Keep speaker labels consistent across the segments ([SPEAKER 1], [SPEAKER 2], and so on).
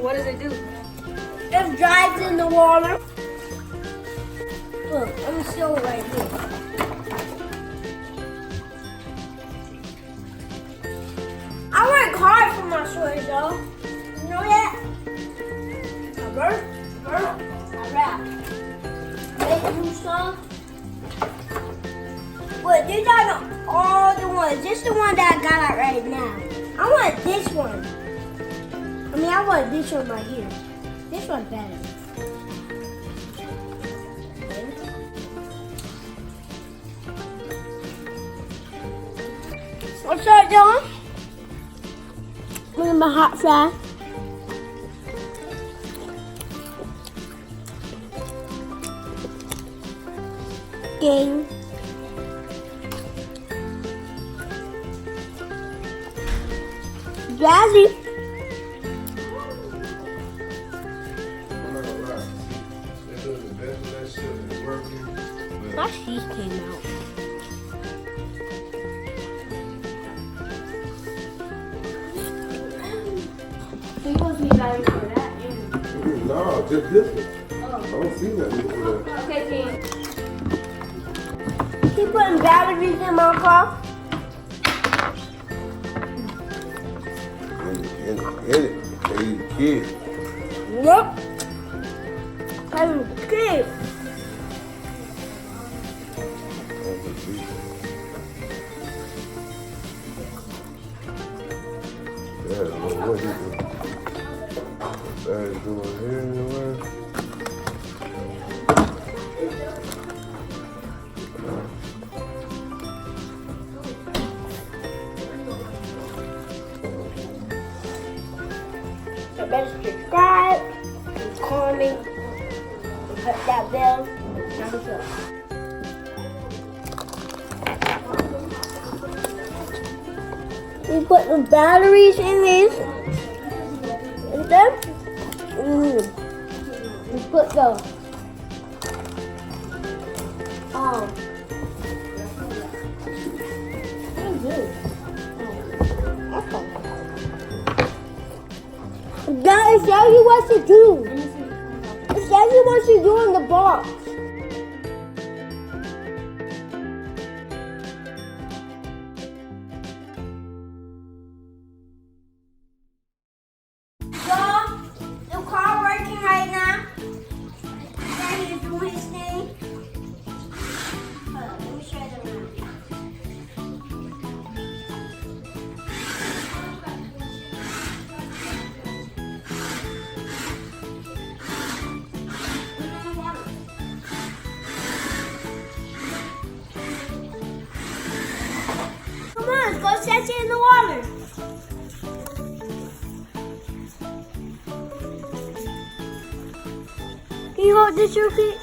[SPEAKER 1] What does it do?
[SPEAKER 2] It dries in the water. Look, let me show it right here. I work hard for my shorts, y'all. You know that? I work, I rap. Make new songs. But these are all the ones. This is the one that I got out right now. I want this one. I want this one right here. This one's better. What's up, y'all? Look at my hot fry. Game. Jazzy. My teeth came out. So you supposed to be value for that?
[SPEAKER 3] No, just this one.
[SPEAKER 2] Oh.
[SPEAKER 3] I don't see nothing for that.
[SPEAKER 2] Okay, King. Keep putting batteries in my car.
[SPEAKER 3] Get it. Hey, kid.
[SPEAKER 2] Yep. I'm a kid.
[SPEAKER 3] Yeah, I don't know what he doing. That is doing here anyway.
[SPEAKER 2] So better subscribe, and comment, and hit that bell. Thumbs up. We put the batteries in these. And then we put the Guys, tell you what to do. Tell you what to do in the box. So, the car working right now. Daddy is doing his thing. Hold on, let me show you the room. Come on, go set it in the water. Can you hold this real quick?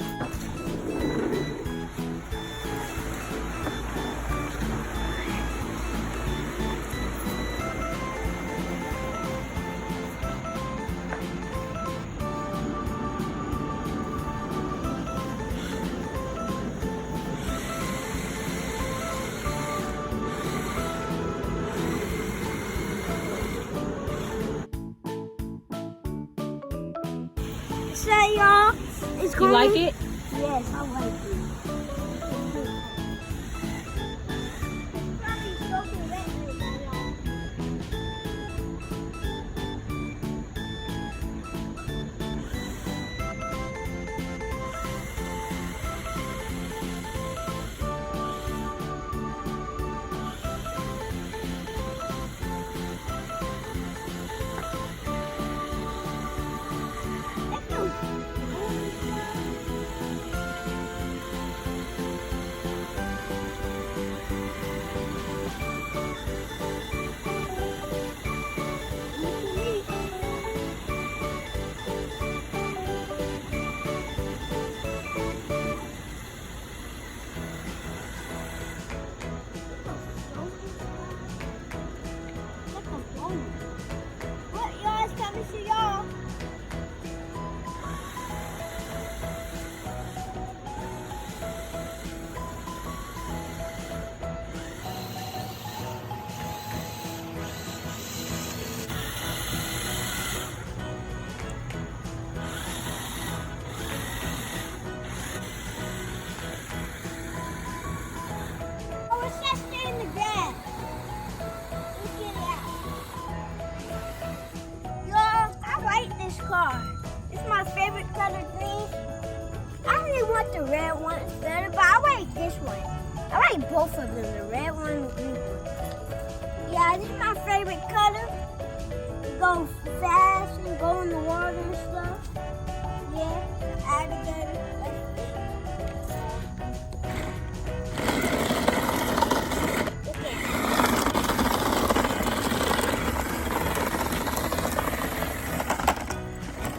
[SPEAKER 2] So y'all, it's
[SPEAKER 1] You
[SPEAKER 2] going.
[SPEAKER 1] like it?
[SPEAKER 2] Yes, I like it. I like both of them, the red one and the green one. Yeah, this is my favorite color. It goes fast and go in the water and stuff. Yeah, alligator.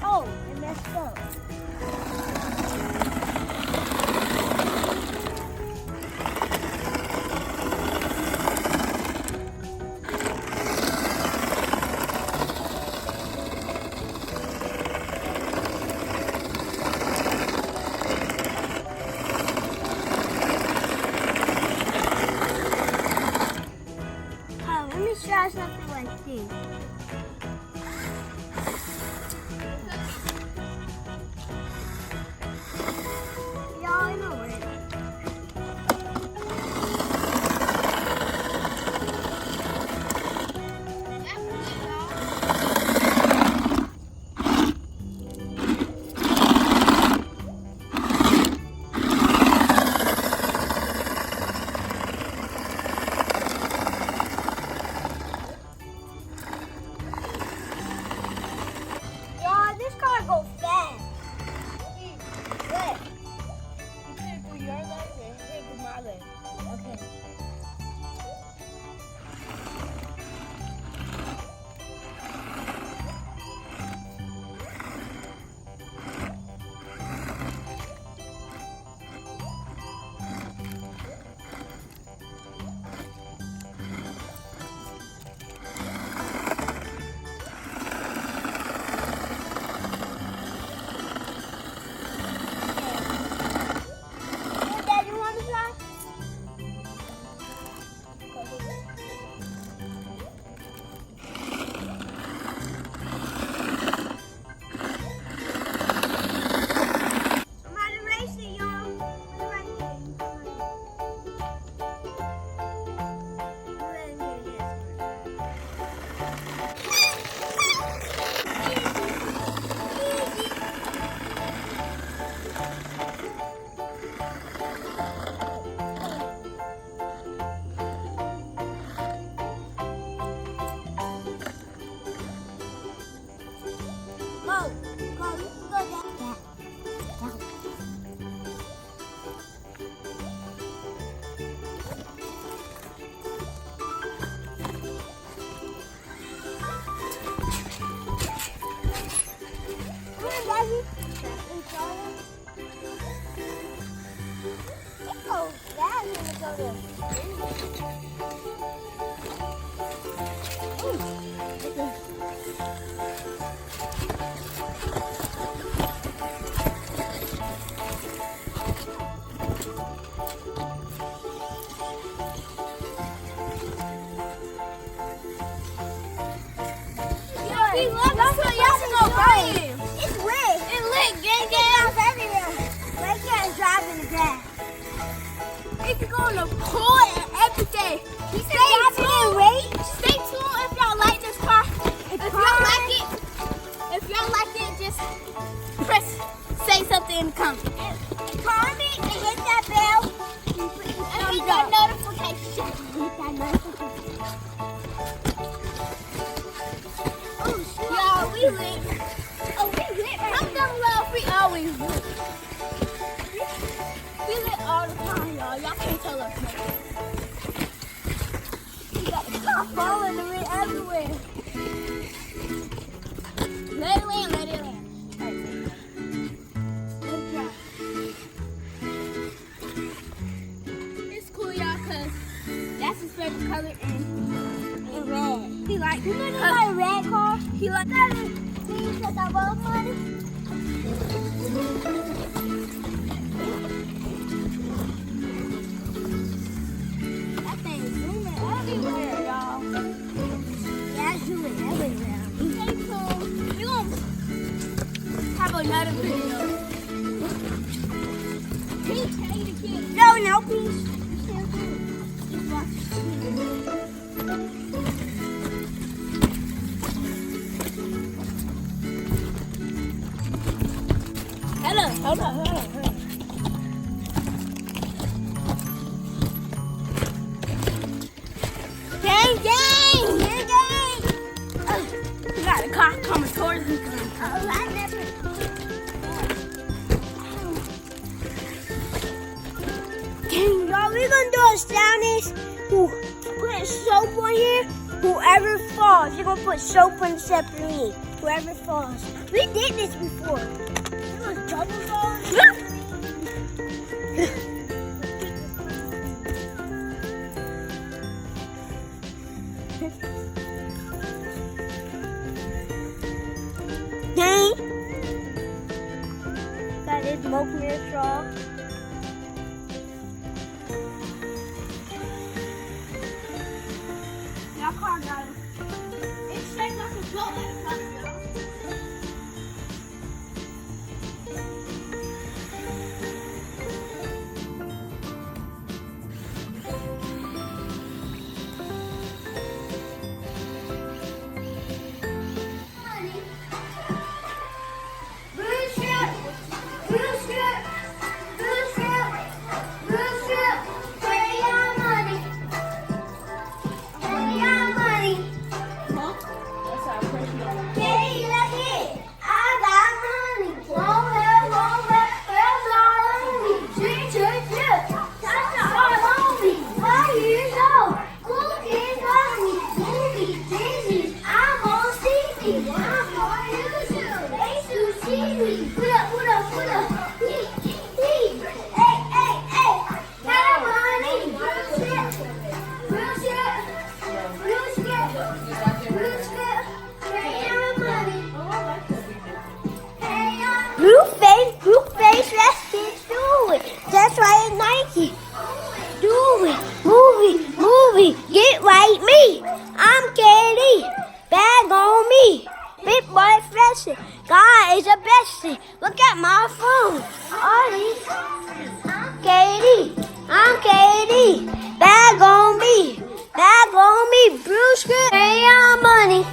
[SPEAKER 2] Oh, it messed up. Let me try something like this. Y'all know it. This car go fast. What?
[SPEAKER 1] You can't do your legs and you can't do my legs.
[SPEAKER 2] Okay. Daddy, you want to try? Somebody race it, y'all. We're right here. We're right here, yes. Go, you can go down. Come on, Daddy. Oh, Dad's gonna go there.
[SPEAKER 1] He loves us, so y'all can go by him.
[SPEAKER 2] It's wet.
[SPEAKER 1] It lit, gang,
[SPEAKER 2] It's everywhere. They can't drive in the grass.
[SPEAKER 1] It can go in the pool and everything.
[SPEAKER 2] He said drive in the rain.
[SPEAKER 1] Stay tuned if y'all like this car. If y'all like it, just press say something in the comments.
[SPEAKER 2] Comment and hit that bell.
[SPEAKER 1] And hit that notification.
[SPEAKER 2] Hit that notification. Oh, shit.
[SPEAKER 1] Y'all, we lit.
[SPEAKER 2] Oh, we lit right
[SPEAKER 1] I'm done love. We always lit. We lit all the time, y'all. Y'all can't tell us nothing.
[SPEAKER 2] We got the car falling and we're everywhere.
[SPEAKER 1] Let it land, let it land. It's cool, y'all, because that's his favorite color and
[SPEAKER 2] red.
[SPEAKER 1] he like
[SPEAKER 2] You know my red car?
[SPEAKER 1] he like
[SPEAKER 2] Please, because I love money. That thing is zooming everywhere, y'all. Yeah, it's zooming everywhere.
[SPEAKER 1] Stay tuned. We're going to have another video. Can you tell you the kid?
[SPEAKER 2] No, please. You still good. Just watch the
[SPEAKER 1] Hold on.
[SPEAKER 2] we're gonna do a sound is who put soap on here. Whoever falls, you're gonna put soap on the submarine. Whoever falls. We did this before. It was double falls. Dang. Got this smoke mirror straw.
[SPEAKER 1] Y'all car got it. It's shaped like a boat.
[SPEAKER 2] Blue face, let's get do it. That's right, Nike. Do it, move it, get right me. I'm Katie, bag on me. Big boy flexing, God is a blessing. Look at my phone, all these. I'm Katie, bag on me, Bruce good. Carry on money,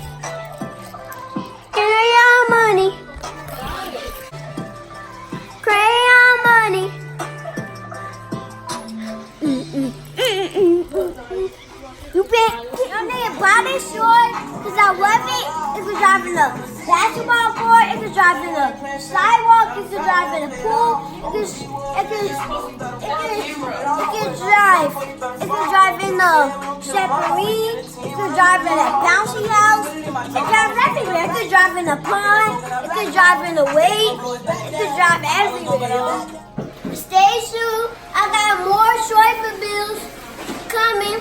[SPEAKER 2] crayon money. You need a body short because I love it. If you're driving a basketball court, if you're driving a sidewalk, if you're driving a pool, if you're driving a submarine, if you're driving a bouncy house, if you're driving everywhere, if you're driving a pond, if you're driving a wave, if you're driving everywhere. Stay tuned. I got more short videos coming.